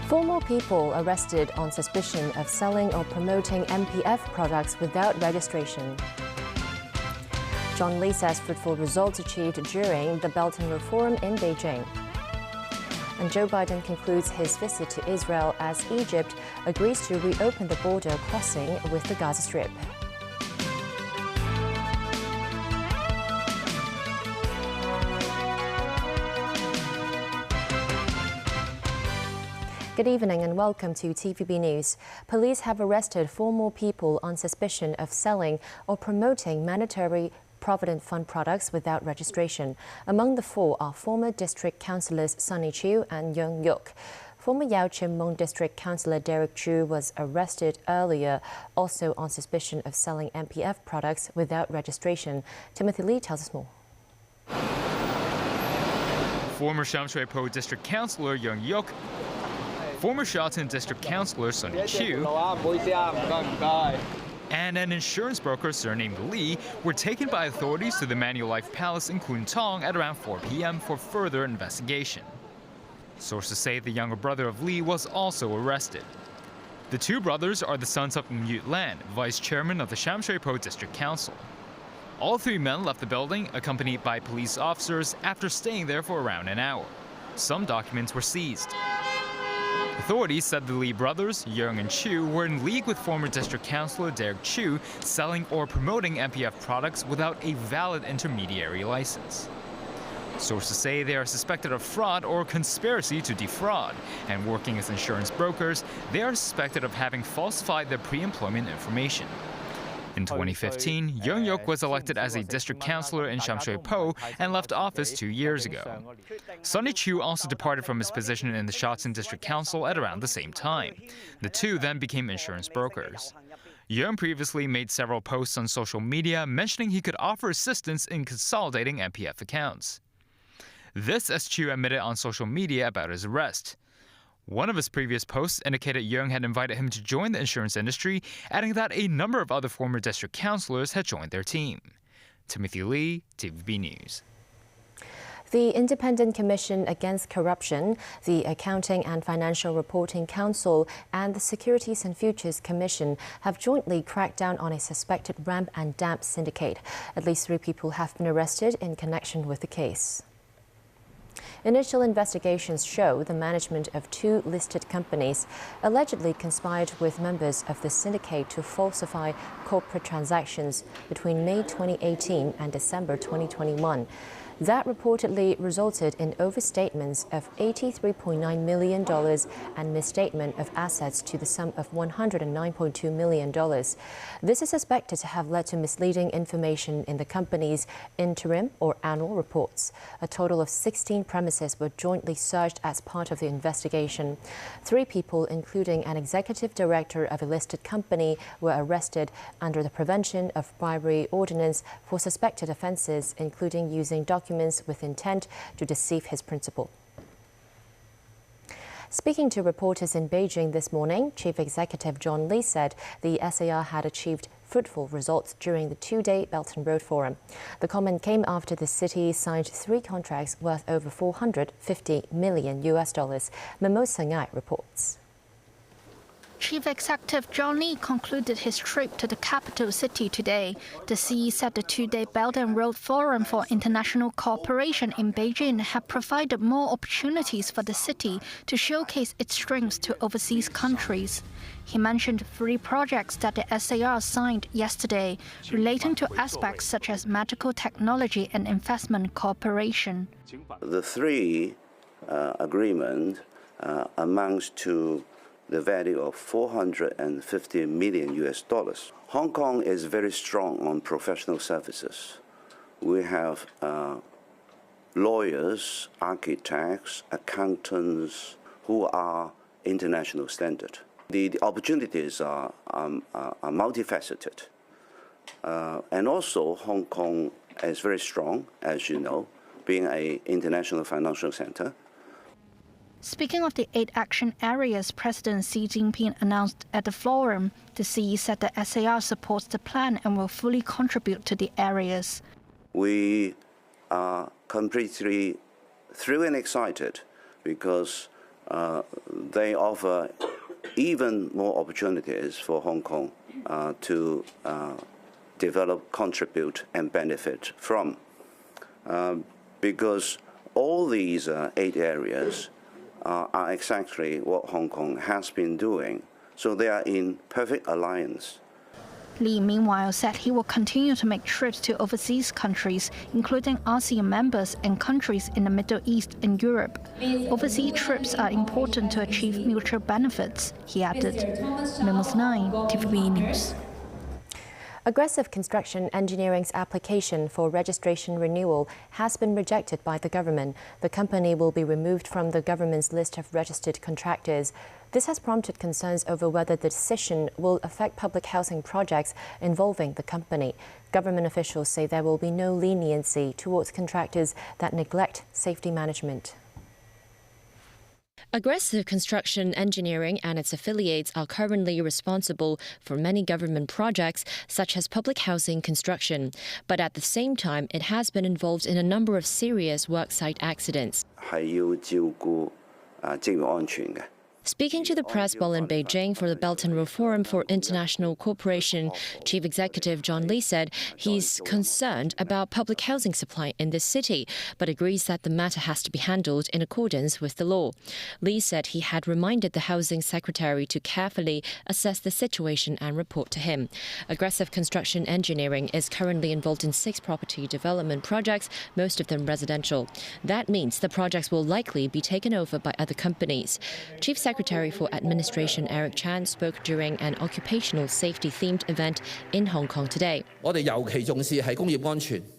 Four more people arrested on suspicion of selling or promoting MPF products without registration. John Lee says fruitful results achieved during the Belt and Road Forum in Beijing. And Joe Biden concludes his visit to Israel as Egypt agrees to reopen the border crossing with the Gaza Strip. Good evening and welcome to TVB News. Police have arrested four more people on suspicion of selling or promoting mandatory Provident Fund products without registration. Among the four are former District Councillors Sunny Chiu and Young Yuk. Former Yau Chim Mong District Councillor Derek Chu was arrested earlier, also on suspicion of selling MPF products without registration. Timothy Lee tells us more. Former Sham Shui Po District Councillor Young Yuk, former Shatin District Councillor Sunny Chiu, and an insurance broker surnamed Lee were taken by authorities to the Manulife Palace in Kwun Tong at around 4 p.m. for further investigation. Sources say the younger brother of Lee was also arrested. The two brothers are the sons of Myut Lan, vice chairman of the Sham Shui Po District Council. All three men left the building, accompanied by police officers, after staying there for around an hour. Some documents were seized. Authorities said the Lee brothers, Young and Chu, were in league with former District Councillor Derek Chu, selling or promoting MPF products without a valid intermediary license. Sources say they are suspected of fraud or conspiracy to defraud, and working as insurance brokers, they are suspected of having falsified their pre-employment information. In 2015, Young Yuk was elected as a district councillor in Sham Shui Po and left office 2 years ago. Sunny Chiu also departed from his position in the Shatin District Council at around the same time. The two then became insurance brokers. Young previously made several posts on social media mentioning he could offer assistance in consolidating MPF accounts. This as Chiu admitted on social media about his arrest. One of his previous posts indicated Young had invited him to join the insurance industry, adding that a number of other former district councillors had joined their team. Timothy Lee, TVB News. The Independent Commission Against Corruption, the Accounting and Financial Reporting Council, and the Securities and Futures Commission have jointly cracked down on a suspected ramp and damp syndicate. At least 3 people have been arrested in connection with the case. Initial investigations show the management of 2 listed companies allegedly conspired with members of the syndicate to falsify corporate transactions between May 2018 and December 2021. That reportedly resulted in overstatements of $83.9 million and misstatement of assets to the sum of $109.2 million. This is suspected to have led to misleading information in the company's interim or annual reports. A total of 16 premises were jointly searched as part of the investigation. 3 people, including an executive director of a listed company, were arrested under the Prevention of Bribery Ordinance for suspected offences, including using documents with intent to deceive his principal. Speaking to reporters in Beijing this morning, Chief Executive John Lee said the SAR had achieved fruitful results during the 2-day Belt and Road Forum. The comment came after the city signed 3 contracts worth over $450 million. Memo Sangai reports. Chief Executive John Lee concluded his trip to the capital city today. The CE said the 2-day Belt and Road Forum for International Cooperation in Beijing had provided more opportunities for the city to showcase its strengths to overseas countries. He mentioned 3 projects that the SAR signed yesterday, relating to aspects such as medical technology and investment cooperation. The 3 agreements amounts to the value of $450 million. Hong Kong is very strong on professional services. We have lawyers, architects, accountants who are international standard. The opportunities are multifaceted. And also Hong Kong is very strong, as you know, being an international financial center. Speaking of the 8 action areas President Xi Jinping announced at the forum, the CE said the SAR supports the plan and will fully contribute to the areas. we are completely thrilled and excited because they offer even more opportunities for Hong Kong to develop, contribute, and benefit from. Because all these 8 areas are exactly what Hong Kong has been doing. So they are in perfect alliance. Lee, meanwhile, said he will continue to make trips to overseas countries, including ASEAN members and countries in the Middle East and Europe. Overseas trips are important to achieve mutual benefits, he added. Memos 9, TVB News. Aggressive Construction Engineering's application for registration renewal has been rejected by the government. The company will be removed from the government's list of registered contractors. This has prompted concerns over whether the decision will affect public housing projects involving the company. Government officials say there will be no leniency towards contractors that neglect safety management. Aggressive Construction Engineering and its affiliates are currently responsible for many government projects, such as public housing construction. But at the same time, it has been involved in a number of serious worksite accidents. Speaking to the press while in Beijing for the Belt and Road Forum for International Cooperation, Chief Executive John Lee said he's concerned about public housing supply in this city, but agrees that the matter has to be handled in accordance with the law. Lee said he had reminded the Housing Secretary to carefully assess the situation and report to him. Aggressive Construction Engineering is currently involved in 6 property development projects, most of them residential. That means the projects will likely be taken over by other companies. Chief Secretary for Administration Eric Chan spoke during an occupational safety-themed event in Hong Kong today.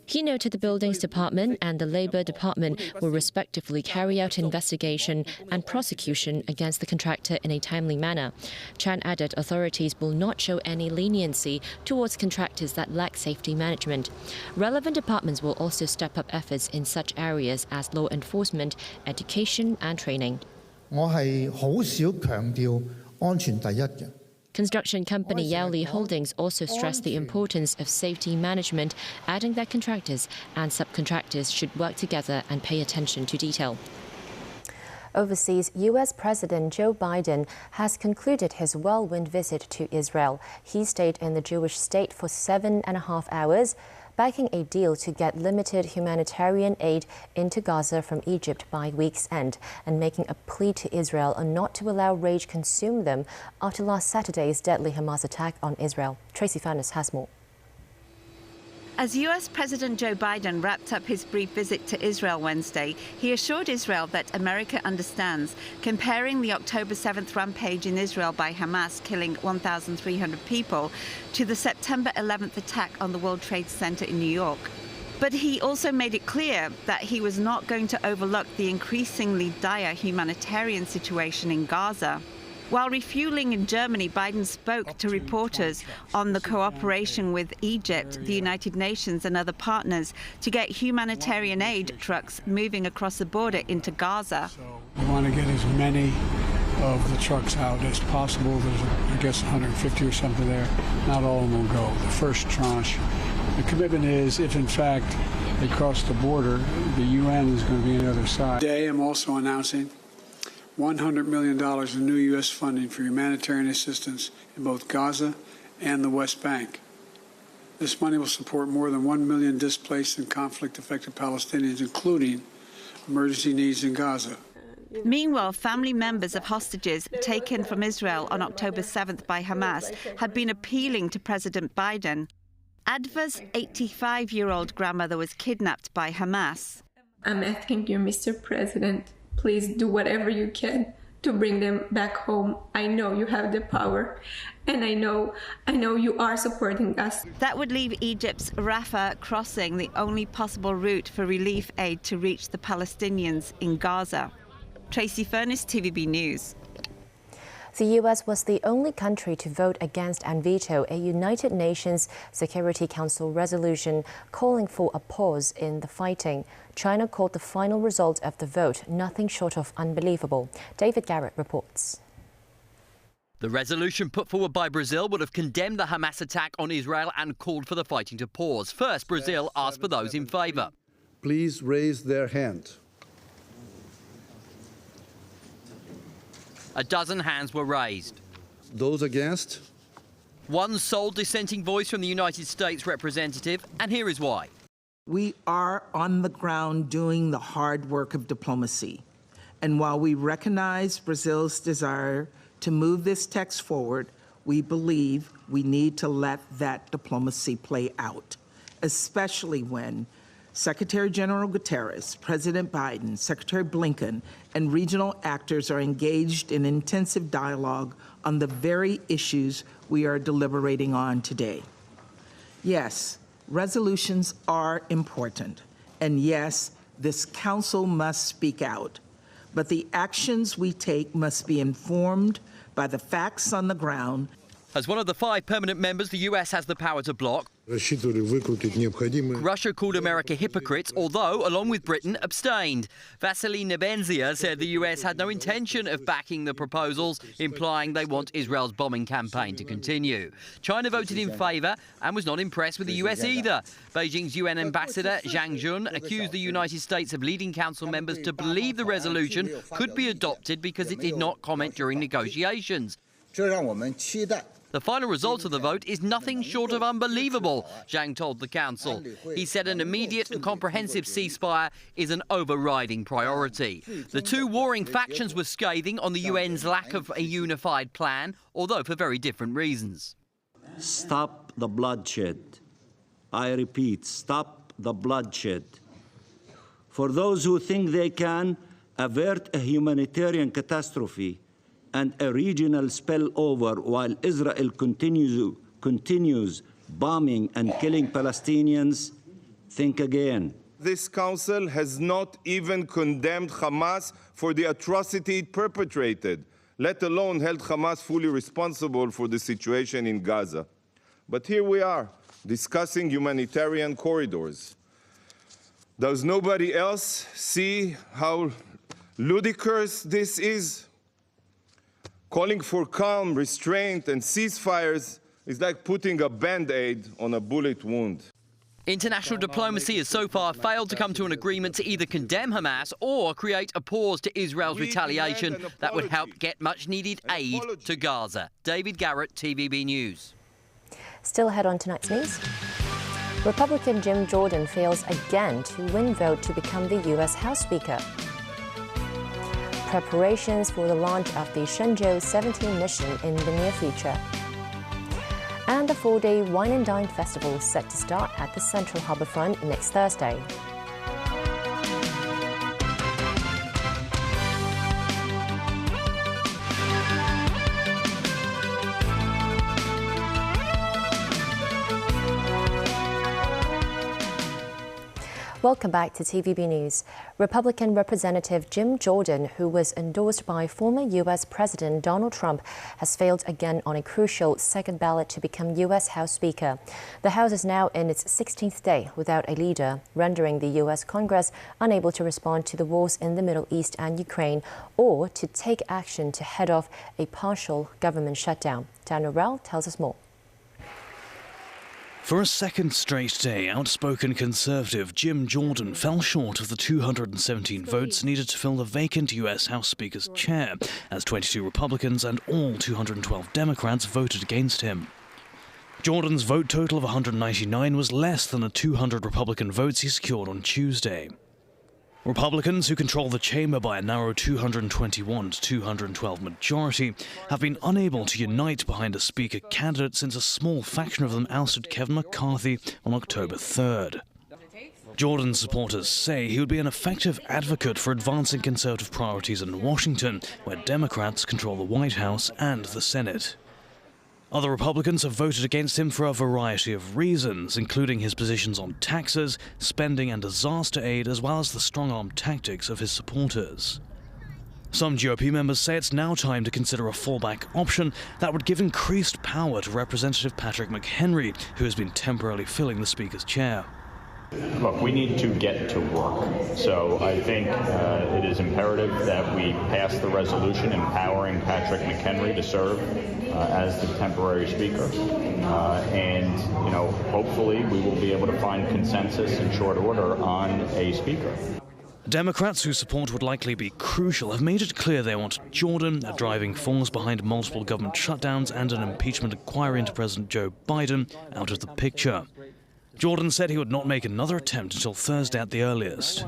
He noted the Buildings Department and the Labour Department will respectively carry out investigation and prosecution against the contractor in a timely manner. Chan added authorities will not show any leniency towards contractors that lack safety management. Relevant departments will also step up efforts in such areas as law enforcement, education and training. Construction company Yaoli Holdings also stressed the importance of safety management, adding that contractors and subcontractors should work together and pay attention to detail. Overseas, U.S. President Joe Biden has concluded his whirlwind visit to Israel. He stayed in the Jewish state for 7.5 hours, backing a deal to get limited humanitarian aid into Gaza from Egypt by week's end, and making a plea to Israel not to allow rage consume them after last Saturday's deadly Hamas attack on Israel. Tracy Furness has more. As US President Joe Biden wrapped up his brief visit to Israel Wednesday, he assured Israel that America understands, comparing the October 7th rampage in Israel by Hamas killing 1,300 people to the September 11th attack on the World Trade Center in New York. But he also made it clear that he was not going to overlook the increasingly dire humanitarian situation in Gaza. While refueling in Germany, Biden spoke to reporters on the cooperation with Egypt, the United Nations and other partners to get humanitarian aid trucks moving across the border into Gaza. We want to get as many of the trucks out as possible. There's, I guess, 150 or something there. Not all of them will go. The first tranche. The commitment is, if in fact they cross the border, the UN is going to be on the other side. Today, I'm also announcing $100 million in new U.S. funding for humanitarian assistance in both Gaza and the West Bank. This money will support more than 1 million displaced and conflict-affected Palestinians, including emergency needs in Gaza. Meanwhile, family members of hostages taken from Israel on October 7th by Hamas had been appealing to President Biden. Adva's 85-year-old grandmother was kidnapped by Hamas. I'm asking you, Mr. President, please do whatever you can to bring them back home. I know you have the power, and I know you are supporting us. That would leave Egypt's Rafah crossing the only possible route for relief aid to reach the Palestinians in Gaza. Tracy Furness, TVB News. The U.S. was the only country to vote against and veto a United Nations Security Council resolution calling for a pause in the fighting. China called the final result of the vote nothing short of unbelievable. David Garrett reports. The resolution put forward by Brazil would have condemned the Hamas attack on Israel and called for the fighting to pause. First, Brazil asked for those in favour. Please raise their hand. A dozen hands were raised. Those against? One sole dissenting voice from the United States representative, and here is why. We are on the ground doing the hard work of diplomacy. And while we recognize Brazil's desire to move this text forward, we believe we need to let that diplomacy play out, especially when Secretary General Guterres, President Biden, Secretary Blinken, and regional actors are engaged in intensive dialogue on the very issues we are deliberating on today. Yes, resolutions are important, and yes, this Council must speak out, but the actions we take must be informed by the facts on the ground. As one of the 5 permanent members, the US has the power to block. Russia called America hypocrites, although, along with Britain, abstained. Vasily Nebenzia said the US had no intention of backing the proposals, implying they want Israel's bombing campaign to continue. China voted in favour and was not impressed with the US either. Beijing's UN ambassador Zhang Jun accused the United States of leading council members to believe the resolution could be adopted because it did not comment during negotiations. The final result of the vote is nothing short of unbelievable, Zhang told the Council. He said an immediate and comprehensive ceasefire is an overriding priority. The 2 warring factions were scathing on the UN's lack of a unified plan, although for very different reasons. Stop the bloodshed. I repeat, stop the bloodshed. For those who think they can avert a humanitarian catastrophe and a regional spillover while Israel continues bombing and killing Palestinians, think again. This council has not even condemned Hamas for the atrocity it perpetrated, let alone held Hamas fully responsible for the situation in Gaza. But here we are, discussing humanitarian corridors. Does nobody else see how ludicrous this is? Calling for calm, restraint, and ceasefires is like putting a Band-Aid on a bullet wound. International diplomacy has so far failed to come to an agreement to either condemn Hamas or create a pause to Israel's retaliation that would help get much-needed aid to Gaza. David Garrett, TVB News. Still ahead on tonight's news. Republican Jim Jordan fails again to win vote to become the U.S. House Speaker. Preparations for the launch of the Shenzhou 17 mission in the near future. And the 4-day Wine and Dine Festival set to start at the Central Harbourfront next Thursday. Welcome back to TVB News. Republican Representative Jim Jordan, who was endorsed by former U.S. President Donald Trump, has failed again on a crucial second ballot to become U.S. House Speaker. The House is now in its 16th day without a leader, rendering the U.S. Congress unable to respond to the wars in the Middle East and Ukraine or to take action to head off a partial government shutdown. Dan Norell tells us more. For a second straight day, outspoken Conservative Jim Jordan fell short of the 217 votes needed to fill the vacant U.S. House Speaker's chair, as 22 Republicans and all 212 Democrats voted against him. Jordan's vote total of 199 was less than the 200 Republican votes he secured on Tuesday. Republicans, who control the chamber by a narrow 221 to 212 majority, have been unable to unite behind a Speaker candidate since a small faction of them ousted Kevin McCarthy on October 3rd. Jordan's supporters say he would be an effective advocate for advancing conservative priorities in Washington, where Democrats control the White House and the Senate. Other Republicans have voted against him for a variety of reasons, including his positions on taxes, spending and disaster aid, as well as the strong-arm tactics of his supporters. Some GOP members say it's now time to consider a fallback option that would give increased power to Representative Patrick McHenry, who has been temporarily filling the Speaker's chair. Look, we need to get to work. So I think it is imperative that we pass the resolution empowering Patrick McHenry to serve as the temporary speaker. And, hopefully we will be able to find consensus in short order on a speaker. Democrats whose support would likely be crucial have made it clear they want Jordan, a driving force behind multiple government shutdowns and an impeachment inquiry into President Joe Biden, out of the picture. Jordan said he would not make another attempt until Thursday at the earliest.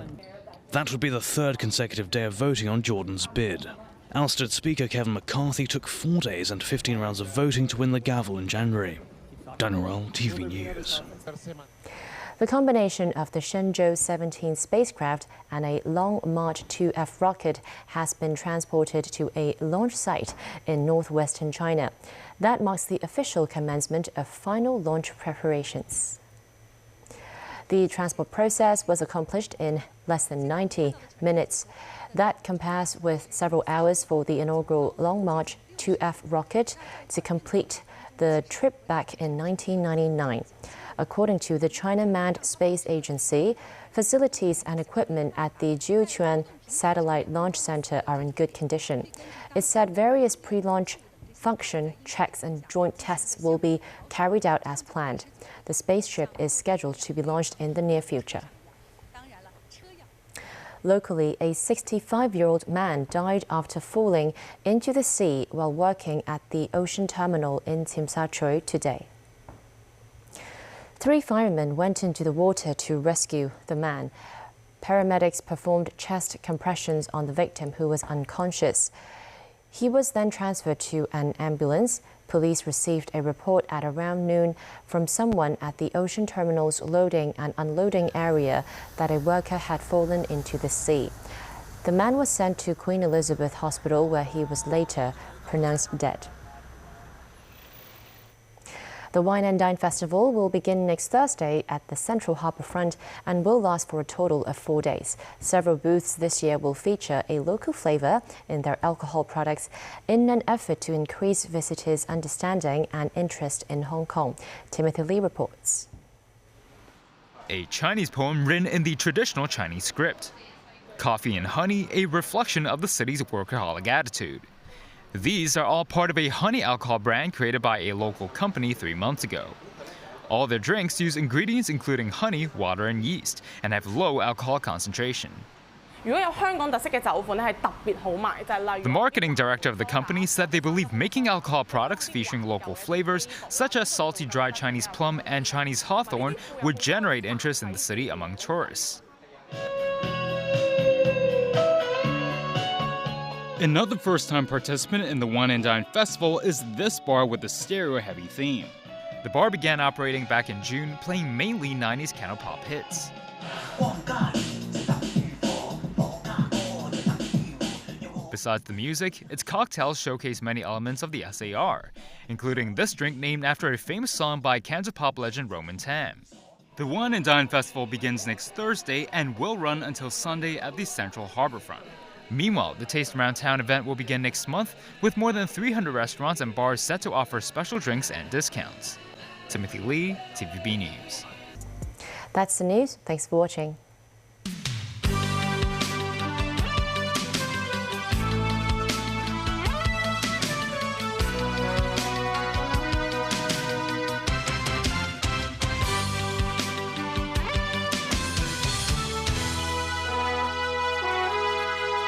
That would be the third consecutive day of voting on Jordan's bid. Ousted Speaker Kevin McCarthy took 4 days and 15 rounds of voting to win the gavel in January. Daniel Roll, TV News. The combination of the Shenzhou 17 spacecraft and a Long March 2F rocket has been transported to a launch site in northwestern China. That marks the official commencement of final launch preparations. The transport process was accomplished in less than 90 minutes. That compares with several hours for the inaugural Long March 2F rocket to complete the trip back in 1999. According to the China Manned Space Agency, facilities and equipment at the Jiuquan Satellite Launch Center are in good condition. It said various pre-launch function checks and joint tests will be carried out as planned. The spaceship is scheduled to be launched in the near future. Locally, a 65-year-old man died after falling into the sea while working at the ocean terminal in Tsimsha today. 3 firemen went into the water to rescue the man. Paramedics performed chest compressions on the victim, who was unconscious. He was then transferred to an ambulance. Police received a report at around noon from someone at the ocean terminal's loading and unloading area that a worker had fallen into the sea. The man was sent to Queen Elizabeth Hospital, where he was later pronounced dead. The Wine and Dine Festival will begin next Thursday at the Central Harbourfront and will last for a total of 4 days. Several booths this year will feature a local flavour in their alcohol products in an effort to increase visitors' understanding and interest in Hong Kong. Timothy Lee reports. A Chinese poem written in the traditional Chinese script. Coffee and honey, a reflection of the city's workaholic attitude. These are all part of a honey alcohol brand created by a local company 3 months ago. All their drinks use ingredients including honey, water, and yeast, and have low alcohol concentration. The marketing director of the company said they believe making alcohol products featuring local flavors, such as salty dried Chinese plum and Chinese hawthorn, would generate interest in the city among tourists. Another first-time participant in the Wine and Dine Festival is this bar with a stereo-heavy theme. The bar began operating back in June, playing mainly 90s cantopop hits. Besides the music, its cocktails showcase many elements of the SAR, including this drink named after a famous song by cantopop legend Roman Tam. The Wine and Dine Festival begins next Thursday and will run until Sunday at the Central Harbourfront. Meanwhile, the Taste Around Town event will begin next month with more than 300 restaurants and bars set to offer special drinks and discounts. Timothy Lee, TVB News. That's the news. Thanks for watching.